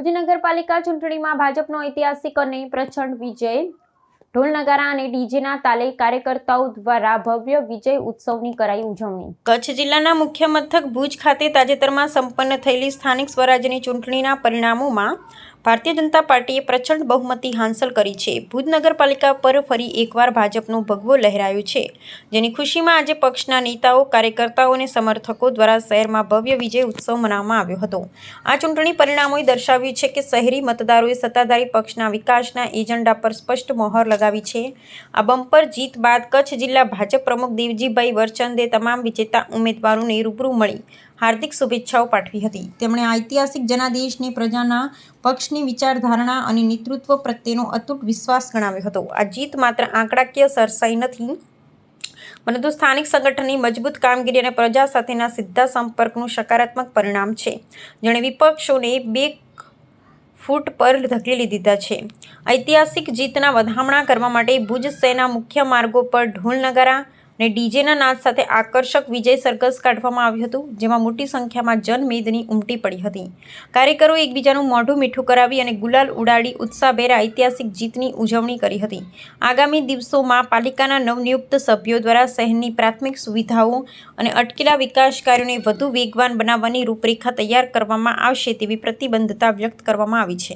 ભુજ નગરપાલિકા ચૂંટણીમાં ભાજપનો ઐતિહાસિક અને પ્રચંડ વિજય। ઢોલ નગારા અને ડીજેના તાલે કાર્યકર્તાઓ દ્વારા ભવ્ય વિજય ઉત્સવની કરાઈ ઉજવણી। કચ્છ જિલ્લાના મુખ્ય મથક ભુજ ખાતે તાજેતરમાં સંપન્ન થયેલી સ્થાનિક સ્વરાજ્યની ચૂંટણીના પરિણામોમાં ભારતીય જનતા પાર્ટીએ પ્રચંડ બહુમતી હાંસલ કરી છે। ભુજ નગરપાલિકા પર ફરી એકવાર ભાજપનો ભગવો લહેરાયો છે, જેની ખુશીમાં આજે પક્ષના નેતાઓ, કાર્યકર્તાઓ અને સમર્થકો દ્વારા શહેરમાં ભવ્ય વિજય ઉત્સવ મનાવવામાં આવ્યો હતો। આ ચૂંટણી પરિણામોએ દર્શાવ્યું છે કે શહેરી મતદારોએ સત્તાધારી પક્ષના વિકાસના એજન્ડા પર સ્પષ્ટ મોહર લગાવી છે। આ બમ્પર જીત બાદ કચ્છ જિલ્લા ભાજપ પ્રમુખ દેવજીભાઈ વરચંદે તમામ વિજેતા ઉમેદવારોને રૂબરૂ મળી હાર્દિક શુભેચ્છાઓ પાઠવી હતી। તેમણે આ ઐતિહાસિક જનાદેશને પ્રજાના પક્ષની વિચારધારણા અને નેતૃત્વ પ્રત્યેનો અતૂટ વિશ્વાસ ગણાવ્યો હતો। આ જીત માત્ર આંકડાકીય સરસાઈ નથી, પરંતુ સ્થાનિક સંગઠનની મજબૂત કામગીરી અને પ્રજા સાથેના સીધા સંપર્કનું સકારાત્મક પરિણામ છે, જેણે વિપક્ષોને બેકફૂટ પર ધકેલી દીધા છે। ઐતિહાસિક જીતના વધામણા કરવા માટે ભુજ શહેરના મુખ્ય માર્ગો પર ઢોલ નગારા અને ડીજેના નાદ સાથે આકર્ષક વિજય સરઘસ કાઢવામાં આવ્યું હતું, જેમાં મોટી સંખ્યામાં જનમેદની ઉમટી પડી હતી। કાર્યકરોએ એકબીજાનું મોઢું મીઠું કરાવી અને ગુલાલ ઉડાડી ઉત્સાહભેર ઐતિહાસિક જીતની ઉજવણી કરી હતી। આગામી દિવસોમાં પાલિકાના નવનિયુક્ત સભ્યો દ્વારા શહેરની પ્રાથમિક સુવિધાઓ અને અટકેલા વિકાસ કાર્યોને વધુ વેગવાન બનાવવાની રૂપરેખા તૈયાર કરવામાં આવશે તેવી પ્રતિબદ્ધતા વ્યક્ત કરવામાં આવી છે।